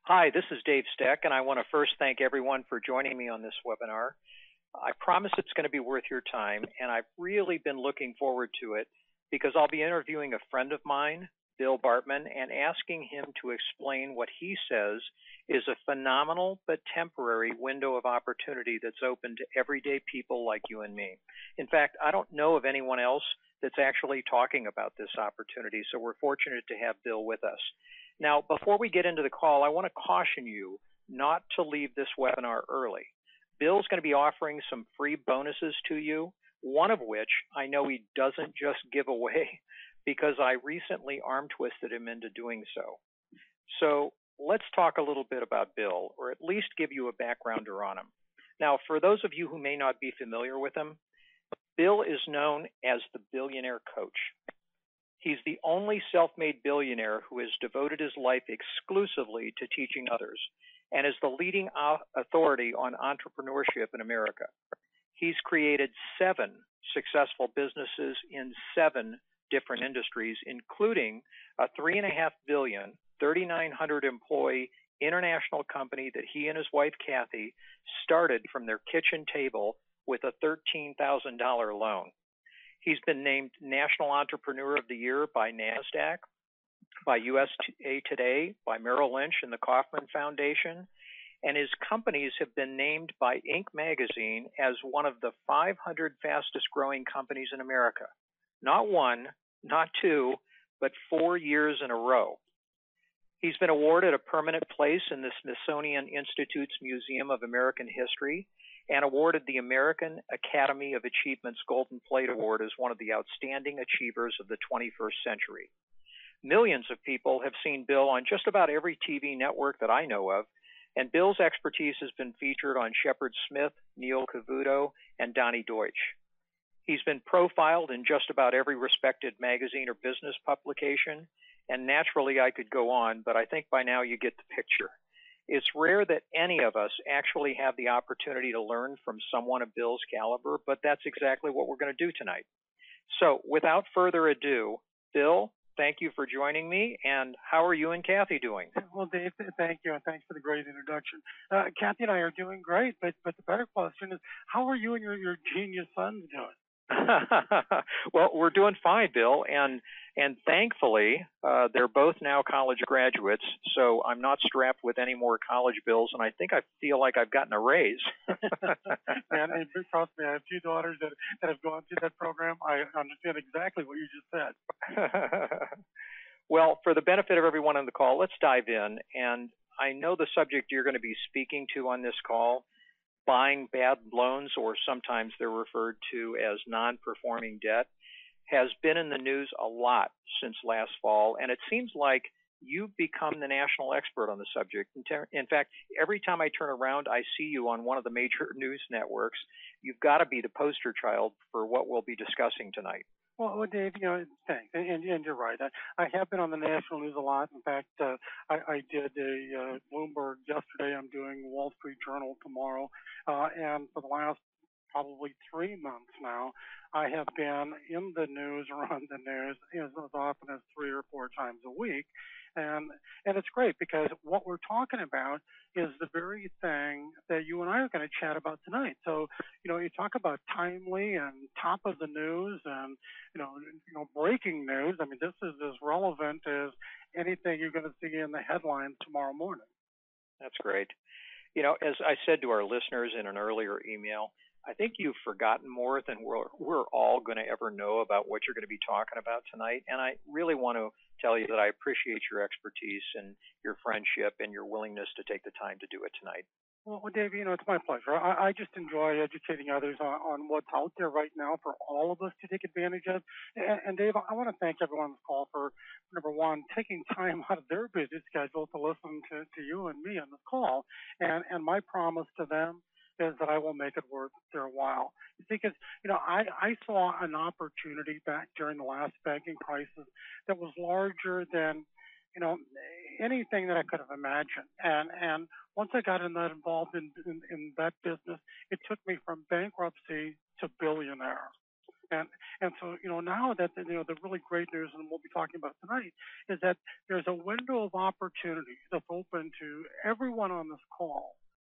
Hi, this is Dave Steck, and I want to first thank everyone for joining me on this webinar. I promise it's going to be worth your time, and I've really been looking forward to it because I'll be interviewing a friend of mine, Bill Bartmann, and asking him to explain what he says is a phenomenal but temporary window of opportunity that's open to everyday people like you and me. In fact, I don't know of anyone else that's actually talking about this opportunity, so we're fortunate to have Bill with us. Now, before we get into the call, I want to caution you not to leave this webinar early. Bill's going to be offering some free bonuses to you, one of which I know he doesn't just give away because I recently arm twisted him into doing so. So let's talk a little bit about Bill, or at least give you a backgrounder on him. Now, for those of you who may not be familiar with him, Bill is known as the billionaire coach. He's the only self-made billionaire who has devoted his life exclusively to teaching others and is the leading authority on entrepreneurship in America. He's created 7 successful businesses in 7 different industries, including a $3.5 billion, 3,900 employee international company that he and his wife, Kathy, started from their kitchen table with a $13,000 loan. He's been named National Entrepreneur of the Year by NASDAQ, by USA Today, by Merrill Lynch and the Kauffman Foundation, and his companies have been named by Inc. magazine as one of the 500 fastest growing companies in America. Not 1, not 2, but 4 years in a row. He's been awarded a permanent place in the Smithsonian Institute's Museum of American History and awarded the American Academy of Achievement's Golden Plate Award as one of the outstanding achievers of the 21st century. Millions of people have seen Bill on just about every TV network that I know of, and Bill's expertise has been featured on Shepard Smith, Neil Cavuto, and Donnie Deutsch. He's been profiled in just about every respected magazine or business publication, and naturally I could go on, but I think by now you get the picture. It's rare that any of us actually have the opportunity to learn from someone of Bill's caliber, but that's exactly what we're going to do tonight. So without further ado, Bill, thank you for joining me, and how are you and Kathy doing? Well, Dave, thank you, and thanks for the great introduction. Kathy and I are doing great, but the better question is, how are you and your genius sons doing? Well, we're doing fine, Bill, and thankfully they're both now college graduates, so I'm not strapped with any more college bills, and I think I feel like I've gotten a raise. Man, trust me, I have 2 daughters that have gone through that program. I understand exactly what you just said. Well, for the benefit of everyone on the call, let's dive in, and I know the subject you're going to be speaking to on this call, buying bad loans, or sometimes they're referred to as non-performing debt, has been in the news a lot since last fall, and it seems like you've become the national expert on the subject. In fact, every time I turn around, I see you on one of the major news networks. You've got to be the poster child for what we'll be discussing tonight. Well, Dave, thanks, and you're right. I have been on the national news a lot. In fact, I did a Bloomberg yesterday. I'm doing Wall Street Journal tomorrow, and for the last probably 3 months now, I have been in the news or on the news as often as 3 or 4 times a week. And it's great because what we're talking about is the very thing that you and I are going to chat about tonight. So, you talk about timely and top of the news and, breaking news. I mean, this is as relevant as anything you're going to see in the headlines tomorrow morning. That's great. As I said to our listeners in an earlier email, I think you've forgotten more than we're all going to ever know about what you're going to be talking about tonight. And I really want to tell you that I appreciate your expertise and your friendship and your willingness to take the time to do it tonight. Well, Dave, it's my pleasure. I just enjoy educating others on what's out there right now for all of us to take advantage of. And Dave, I want to thank everyone on the call for, number one, taking time out of their busy schedule to listen to you and me on the call. And my promise to them is that I will make it worth their while. Because, I saw an opportunity back during the last banking crisis that was larger than, anything that I could have imagined. And once I got involved in that business, it took me from bankruptcy to billionaire. And so, now that the really great news, and we'll be talking about tonight, is that there's a window of opportunity that's open to everyone on this call